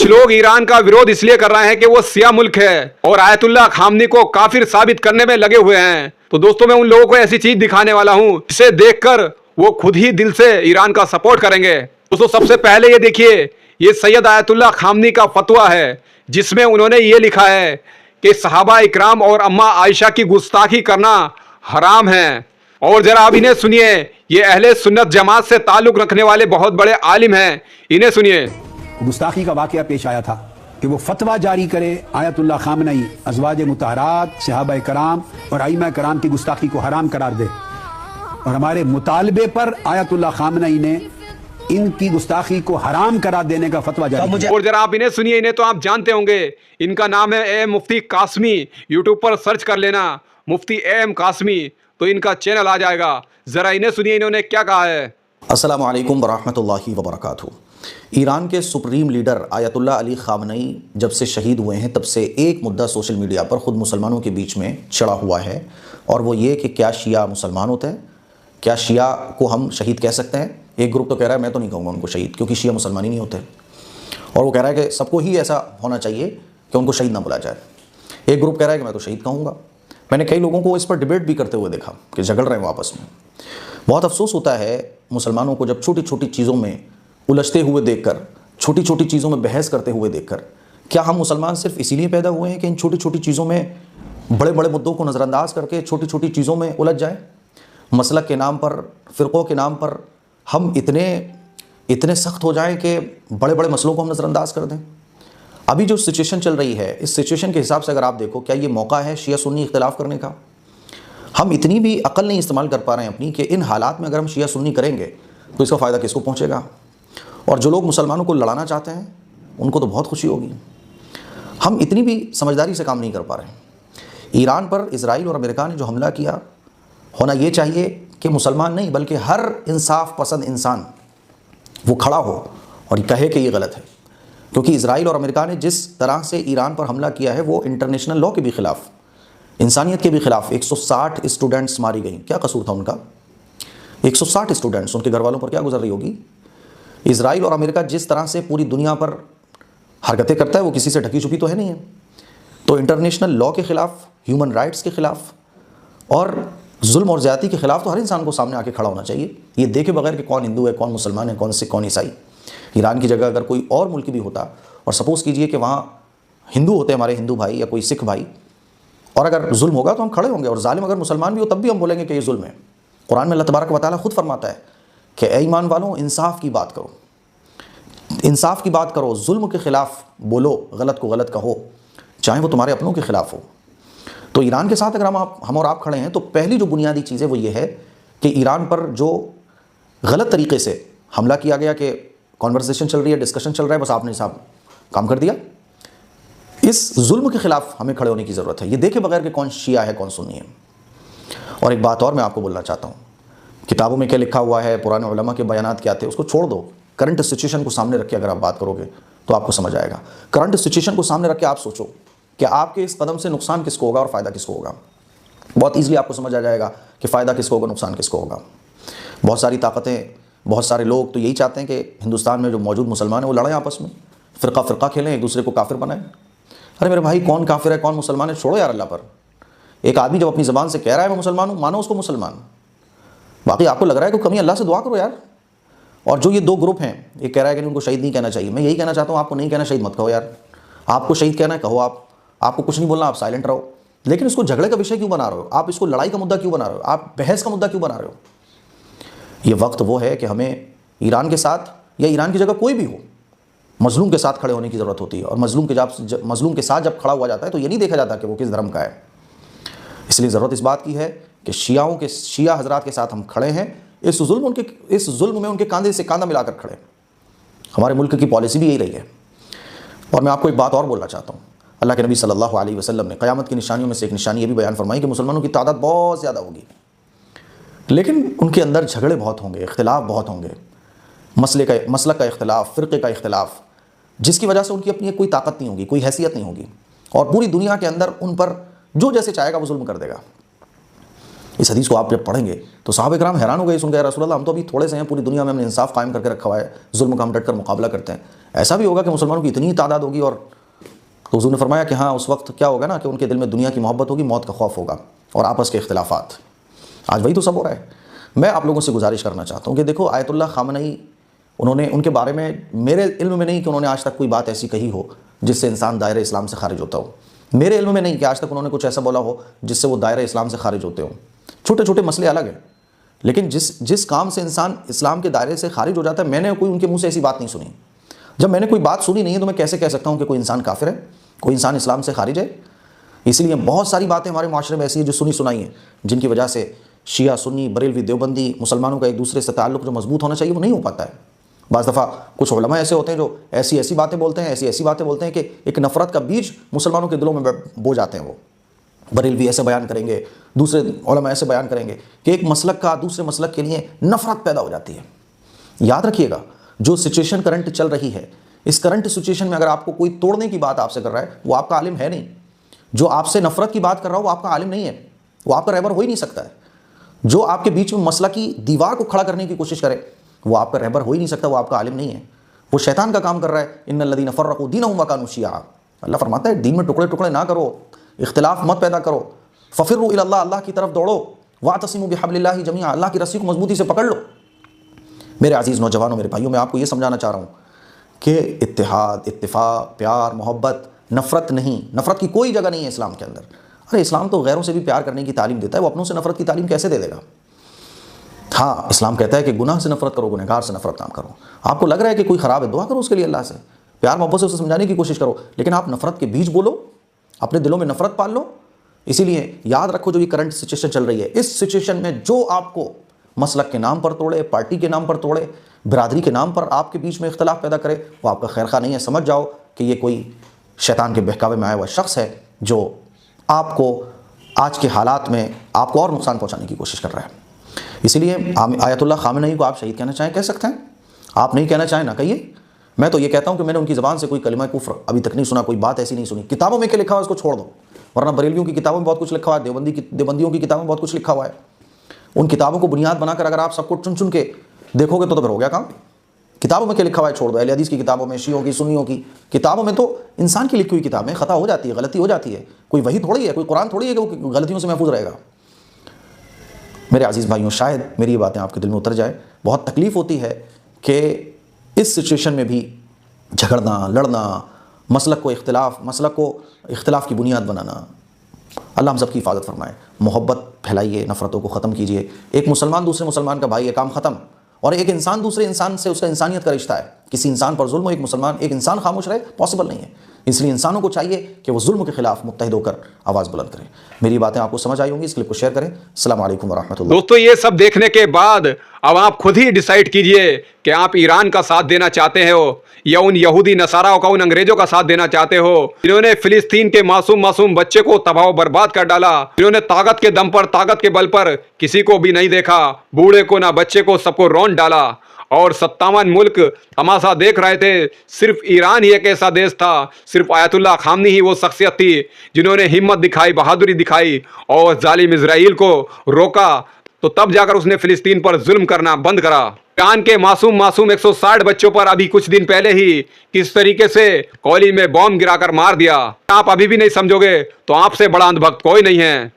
کچھ لوگ ایران کا ویرود اس لیے کر رہے ہیں کہ وہ سیاہ ملک ہے اور آیت اللہ خامنی کو کافر ثابت کرنے میں لگے ہوئے ہیں. تو دوستوں میں ان لوگوں کو ایسی چیز دکھانے والا ہوں جسے دیکھ کر وہ خود ہی دل سے ایران کا سپورٹ کریں گے. دوستوں سب سے پہلے یہ دیکھیے, یہ سید آیت اللہ خامنی کا فتویٰ ہے جس میں انہوں نے یہ لکھا ہے کہ صحابہ اکرام اور اماں عائشہ کی گستاخی کرنا حرام ہے. اور ذرا آپ انہیں سنیے, یہ اہل سنت جماعت سے تعلق رکھنے والے بہت بڑے عالم ہیں, انہیں سنیے. گستاخی کا واقعہ پیش آیا تھا کہ وہ فتویٰ جاری کرے آیت اللہ خامنئی ازواج مطہرات, صحابہ کرام اور ائمہ کرام کی گستاخی کو حرام قرار دے, اور ہمارے مطالبے پر آیت اللہ خامنئی نے ان کی گستاخی کو حرام قرار دینے کا فتویٰ جاری کیا. اور ذرا آپ انہیں سنیے, انہیں تو آپ جانتے ہوں گے, ان کا نام ہے اے مفتی قاسمی. یوٹیوب پر سرچ کر لینا مفتی اے ایم قاسمی تو ان کا چینل آ جائے گا. ذرا انہیں سنیے انہوں نے کیا کہا ہے. السلام علیکم ورحمۃ اللہ وبرکاتہ. ایران کے سپریم لیڈر آیت اللہ علی خامنئی جب سے شہید ہوئے ہیں تب سے ایک مدعا سوشل میڈیا پر خود مسلمانوں کے بیچ میں چڑھا ہوا ہے, اور وہ یہ کہ کیا شیعہ مسلمان ہوتے ہیں, کیا شیعہ کو ہم شہید کہہ سکتے ہیں. ایک گروپ تو کہہ رہا ہے میں تو نہیں کہوں گا ان کو شہید کیونکہ شیعہ مسلمان ہی نہیں ہوتے, اور وہ کہہ رہا ہے کہ سب کو ہی ایسا ہونا چاہیے کہ ان کو شہید نہ بولا جائے. ایک گروپ کہہ رہا ہے کہ میں تو شہید کہوں گا. میں نے کئی لوگوں کو اس پر ڈیبیٹ بھی کرتے ہوئے دیکھا کہ جھگڑ رہے ہیں آپس میں. بہت افسوس ہوتا ہے مسلمانوں کو جب چھوٹی چھوٹی چیزوں میں الجھتے ہوئے دیکھ کر, چھوٹی چھوٹی چیزوں میں بحث کرتے ہوئے دیکھ کر. کیا ہم مسلمان صرف اسی لیے پیدا ہوئے ہیں کہ ان چھوٹی چھوٹی چیزوں میں بڑے بڑے مدعوں کو نظر انداز کر کے چھوٹی چھوٹی چیزوں میں الجھ جائیں؟ مسلک کے نام پر, فرقوں کے نام پر ہم اتنے سخت ہو جائیں کہ بڑے بڑے مسئلوں کو ہم نظر انداز کر دیں. ابھی جو سچویشن چل رہی ہے, اس سچویشن کے حساب سے اگر آپ دیکھو, کیا یہ موقع ہے شیعہ سنی اختلاف کرنے کا؟ ہم اتنی بھی عقل نہیں استعمال کر پا رہے ہیں اپنی کہ ان حالات میں اگر ہم شیعہ سنی کریں گے تو اس کا فائدہ کس کو پہنچے گا؟ اور جو لوگ مسلمانوں کو لڑانا چاہتے ہیں ان کو تو بہت خوشی ہوگی. ہم اتنی بھی سمجھداری سے کام نہیں کر پا رہے ہیں. ایران پر اسرائیل اور امریکہ نے جو حملہ کیا, ہونا یہ چاہیے کہ مسلمان نہیں بلکہ ہر انصاف پسند انسان وہ کھڑا ہو اور یہ کہے کہ یہ غلط ہے, کیونکہ اسرائیل اور امریکہ نے جس طرح سے ایران پر حملہ کیا ہے وہ انٹرنیشنل لاء کے بھی خلاف, انسانیت کے بھی خلاف. 160 اسٹوڈنٹس ماری گئیں, کیا قصور تھا ان کا؟ 160 اسٹوڈنٹس, ان کے گھر والوں پر کیا گزر رہی ہوگی. اسرائیل اور امریکہ جس طرح سے پوری دنیا پر حرکتیں کرتا ہے وہ کسی سے ڈھکی چھپی تو ہے نہیں ہے. تو انٹرنیشنل لاء کے خلاف, ہیومن رائٹس کے خلاف اور ظلم اور زیادتی کے خلاف تو ہر انسان کو سامنے آ کے کھڑا ہونا چاہیے, یہ دیکھے بغیر کہ کون ہندو ہے, کون مسلمان ہے, کون عیسائی. ایران کی جگہ اگر کوئی اور ملک بھی ہوتا, اور سپوز کیجئے کہ وہاں ہندو ہوتے ہمارے ہندو بھائی یا کوئی سکھ بھائی, اور اگر ظلم ہوگا تو ہم کھڑے ہوں گے, اور ظالم اگر مسلمان بھی ہو تب بھی ہم بولیں گے کہ یہ ظلم ہے. قرآن میں اللہ تبارک و تعالیٰ خود فرماتا ہے کہ اے ایمان والوں انصاف کی بات کرو, انصاف کی بات کرو, ظلم کے خلاف بولو, غلط کو غلط کہو, چاہے وہ تمہارے اپنوں کے خلاف ہو. تو ایران کے ساتھ اگر ہم اور آپ کھڑے ہیں تو پہلی جو بنیادی چیز ہے وہ یہ ہے کہ ایران پر جو غلط طریقے سے حملہ کیا گیا, کہ کانورسیشن چل رہی ہے, ڈسکشن چل رہا ہے, بس آپ نے صاحب کام کر دیا, اس ظلم کے خلاف ہمیں کھڑے ہونے کی ضرورت ہے, یہ دیکھے بغیر کہ کون شیعہ ہے کون سنی ہے. اور ایک بات اور میں آپ کو بولنا چاہتا ہوں, کتابوں میں کیا لکھا ہوا ہے, پرانے علماء کے بیانات کیا تھے, اس کو چھوڑ دو. کرنٹ سچویشن کو سامنے رکھ کے اگر آپ بات کرو گے تو آپ کو سمجھ آئے گا. کرنٹ سچویشن کو سامنے رکھ کے آپ سوچو کہ آپ کے اس قدم سے نقصان کس کو ہوگا اور فائدہ کس کو ہوگا. بہت ایزلی آپ کو سمجھ آ جائے گا کہ فائدہ کس کو ہوگا, نقصان کس کو ہوگا. بہت ساری طاقتیں, بہت سارے لوگ تو یہی چاہتے ہیں کہ ہندوستان میں جو موجود مسلمان ہیں وہ لڑیں آپس میں, فرقہ کھیلیں, ایک دوسرے کو کافر بنائیں. ارے میرے بھائی کون کافر ہے کون مسلمان ہے چھوڑو یار اللہ پر. ایک آدمی جب اپنی زبان سے کہہ رہا ہے میں مسلمان ہوں, مانو اس کو مسلمان. باقی آپ کو لگ رہا ہے کہ کمی, اللہ سے دعا کرو یار. اور جو یہ دو گروپ ہیں, ایک کہہ رہا ہے کہ ان کو شہید نہیں کہنا چاہیے, میں یہی کہنا چاہتا ہوں آپ کو نہیں کہنا شہید مت کہو یار. آپ کو شہید کہنا ہے کہو, آپ کو کچھ نہیں بولنا, آپ سائلنٹ رہو. لیکن اس کو جھگڑے کا وشے کیوں بنا رہے ہو آپ, اس کو لڑائی کا مدعا کیوں بنا رہے ہو آپ, بحث کا مدعا کیوں بنا رہے ہو. یہ وقت وہ ہے کہ ہمیں ایران کے ساتھ یا ایران کی جگہ کوئی بھی ہو, مظلوم کے ساتھ کھڑے ہونے کی ضرورت ہوتی ہے. اور مظلوم کے ساتھ جب کھڑا ہوا جاتا ہے تو یہ نہیں دیکھا جاتا کہ وہ کس دھرم کا ہے. اس لیے ضرورت اس بات کی ہے کہ شیعہ حضرات کے ساتھ ہم کھڑے ہیں, اس ظلم میں ان کے کاندھے سے کاندھا ملا کر کھڑے. ہمارے ملک کی پالیسی بھی یہی رہی ہے. اور میں آپ کو ایک بات اور بولنا چاہتا ہوں, اللہ کے نبی صلی اللہ علیہ وسلم نے قیامت کی نشانیوں میں سے ایک نشانی یہ بھی بیان فرمائی کہ مسلمانوں کی تعداد بہت زیادہ ہوگی, لیکن ان کے اندر جھگڑے بہت ہوں گے, اختلاف بہت ہوں گے, مسلک کا اختلاف, فرقے کا اختلاف, جس کی وجہ سے ان کی اپنی کوئی طاقت نہیں ہوگی, کوئی حیثیت نہیں ہوگی, اور پوری دنیا کے اندر ان پر جو جیسے چاہے گا وہ ظلم کر دے گا. اس حدیث کو آپ جب پڑھیں گے تو صحابہ کرام حیران ہو گئے, سن گئے رسول اللہ ہم تو ابھی تھوڑے سے ہیں, پوری دنیا میں ہم نے انصاف قائم کر کے رکھا ہوا ہے, ظلم کا ہم ڈٹ کر مقابلہ کرتے ہیں. ایسا بھی ہوگا کہ مسلمانوں کی اتنی تعداد ہوگی اور تو حضور نے فرمایا کہ ہاں اس وقت کیا ہوگا نا کہ ان کے دل میں دنیا کی محبت ہوگی, موت کا خوف ہوگا اور آپس کے اختلافات. آج وہی تو سب ہو رہا ہے. میں آپ لوگوں سے گزارش کرنا چاہتا ہوں کہ دیکھو آیت اللہ خامنئی, ان کے بارے میں میرے علم میں نہیں کہ انہوں نے آج تک کوئی بات ایسی کہی ہو جس سے انسان دائرہ اسلام سے خارج ہوتا ہو. میرے علم میں نہیں کہ آج تک انہوں نے کچھ ایسا بولا ہو جس سے وہ دائرہ اسلام سے خارج ہوتے ہوں. چھوٹے چھوٹے مسئلے الگ ہیں, لیکن جس کام سے انسان اسلام کے دائرے سے خارج ہو جاتا ہے, میں نے کوئی ان کے منہ سے ایسی بات نہیں سنی. جب میں نے کوئی بات سنی نہیں ہے تو میں کیسے کہہ سکتا ہوں کہ کوئی انسان کافر ہے, کوئی انسان اسلام سے خارج ہے؟ اس لیے بہت ساری باتیں ہمارے معاشرے میں ایسی ہیں جو سنی سنائی ہیں, جن کی وجہ سے شیعہ سنی بریلوی دیوبندی مسلمانوں کا ایک دوسرے سے تعلق جو مضبوط ہونا چاہیے وہ نہیں ہو پاتا ہے. بعض دفعہ کچھ علماء ایسے ہوتے ہیں جو ایسی باتیں بولتے ہیں, ایسی باتیں بولتے ہیں کہ ایک نفرت کا بیج مسلمانوں کے دلوں میں بو جاتے ہیں. وہ بریلوی ایسے بیان کریں گے, دوسرے علماء ایسے بیان کریں گے کہ ایک مسلک کا دوسرے مسلک کے لیے نفرت پیدا ہو جاتی ہے. یاد رکھیے گا, جو سچویشن کرنٹ چل رہی ہے, اس کرنٹ سچویشن میں اگر آپ کو کوئی توڑنے کی بات آپ سے کر رہا ہے, وہ آپ کا عالم ہے نہیں. جو آپ سے نفرت کی بات کر رہا ہو وہ آپ کا عالم نہیں ہے, وہ آپ کا رہبر ہو ہی نہیں سکتا ہے. جو آپ کے بیچ میں مسئلہ کی دیوار کو کھڑا کرنے کی کوشش کرے وہ آپ کا رہبر ہو ہی نہیں سکتا, وہ آپ کا عالم نہیں ہے, وہ شیطان کا کام کر رہا ہے. ان الذین فرقوا دینہم وکانوا شیعا, اللہ فرماتا ہے دین میں ٹکڑے ٹکڑے نہ کرو, اختلاف مت پیدا کرو. ففروا الی اللہ, اللہ کی طرف دوڑو. واعتصموا بحبل اللہ جمیعا, اللہ کی رسی کو مضبوطی سے پکڑ لو. میرے عزیز نوجوانوں, میرے بھائیوں, میں آپ کو یہ سمجھانا چاہ رہا ہوں کہ اتحاد, اتفاق, پیار, محبت, نفرت نہیں, نفرت کی کوئی جگہ نہیں ہے اسلام کے اندر. ارے اسلام تو غیروں سے بھی پیار کرنے کی تعلیم دیتا ہے, وہ اپنوں سے نفرت کی تعلیم کیسے دے گا؟ ہاں اسلام کہتا ہے کہ گناہ سے نفرت کرو, گنہگار سے نفرت نہ کرو. آپ کو لگ رہا ہے کہ کوئی خراب ہے, دعا کرو اس کے لیے اللہ سے, پیار محبت سے اسے سمجھانے کی کوشش کرو, لیکن آپ نفرت کے بیج بولو, اپنے دلوں میں نفرت پال لو. اسی لیے یاد رکھو جو یہ کرنٹ سچویشن چل رہی ہے, اس سچویشن میں جو آپ کو مسلک کے نام پر توڑے, پارٹی کے نام پر توڑے, برادری کے نام پر آپ کے بیچ میں اختلاف پیدا کرے, وہ آپ کا خیر خواہ نہیں ہے. سمجھ جاؤ کہ یہ کوئی شیطان کے بہکاوے میں آیا ہوا شخص ہے جو آپ کو آج کے حالات میں آپ کو اور نقصان پہنچانے کی کوشش کر رہا ہے. اسی لیے آیت اللہ خامنئی کو آپ شہید کہنا چاہیں کہہ سکتے ہیں, آپ نہیں کہنا چاہیں نہ کہیے. میں تو یہ کہتا ہوں کہ میں نے ان کی زبان سے کوئی کلمہ کفر ابھی تک نہیں سنا, کوئی بات ایسی نہیں سنی. کتابوں میں کیا لکھا ہوا ہے اس کو چھوڑ دو, ورنہ بریلویوں کی کتابوں میں بہت کچھ لکھا ہوا ہے, دیوبندیوں کی کتابوں میں بہت کچھ لکھا ہوا ہے. ان کتابوں کو بنیاد بنا کر اگر آپ سب کو چن چن کے دیکھو گے تو پھر ہو گیا کام. کتابوں میں کیا لکھا ہوا ہے چھوڑ دو. اہل حدیث کی کتابوں میں, شیعوں کی, سنیوں کی کتابوں میں تو انسان کی لکھی ہوئی کتاب میں خطا ہو جاتی ہے, غلطی ہو جاتی ہے. کوئی وحی تھوڑی ہے, کوئی قرآن تھوڑی ہے کہ وہ غلطیوں سے محفوظ رہے گا. میرے عزیز بھائیوں, شاید میری یہ باتیں آپ کے دل میں اتر جائے. بہت تکلیف ہوتی ہے کہ اس سچویشن میں بھی جھگڑنا, لڑنا, مسلک کو اختلاف کی بنیاد بنانا. اللہ ہم سب کی حفاظت فرمائے. محبت پھیلائیے, نفرتوں کو ختم کیجیے. ایک مسلمان دوسرے مسلمان کا بھائی ہے, کام ختم. اور ایک انسان دوسرے انسان سے اس کا انسانیت کا رشتہ ہے. کسی انسان پر ظلم ہو, ایک انسان خاموش رہے, پاسبل نہیں ہے. اس لیے انسانوں کو چاہیے کہ وہ ظلم کے خلاف متحد ہو کر آواز بلند کریں. میری باتیں آپ کو سمجھ آئی ہوں گی, اس کلپ کو شیئر کریں. السلام علیکم ورحمۃ اللہ. دوستو یہ سب دیکھنے کے بعد اب آپ خود ہی ڈیسائیڈ کیجئے کہ آپ ایران کا ساتھ دینا چاہتے ہو یا ان یہودی نصاراؤں کا, ان انگریزوں کا ساتھ دینا چاہتے ہو جنہوں نے فلسطین کے معصوم بچے کو تباہ و برباد کر ڈالا, جنہوں نے طاقت کے دم پر, طاقت کے بل پر کسی کو بھی نہیں دیکھا, بوڑھے کو نہ بچے کو, سب کو رون ڈالا. اور 57 ملک تماشا دیکھ رہے تھے. صرف ایران ہی ایک ایسا دیش تھا, صرف آیت اللہ خامنئی ہی وہ شخصیت تھی جنہوں نے ہمت دکھائی, بہادری دکھائی اور ظالم اسرائیل کو روکا. تو تب جا کر اس نے فلسطین پر ظلم کرنا بند کرا. ایران کے معصوم 160 بچوں پر ابھی کچھ دن پہلے ہی کس طریقے سے کولی میں بم گرا کر مار دیا. آپ ابھی بھی نہیں سمجھو گے تو آپ سے بڑا اندھ بھگت کوئی نہیں ہے.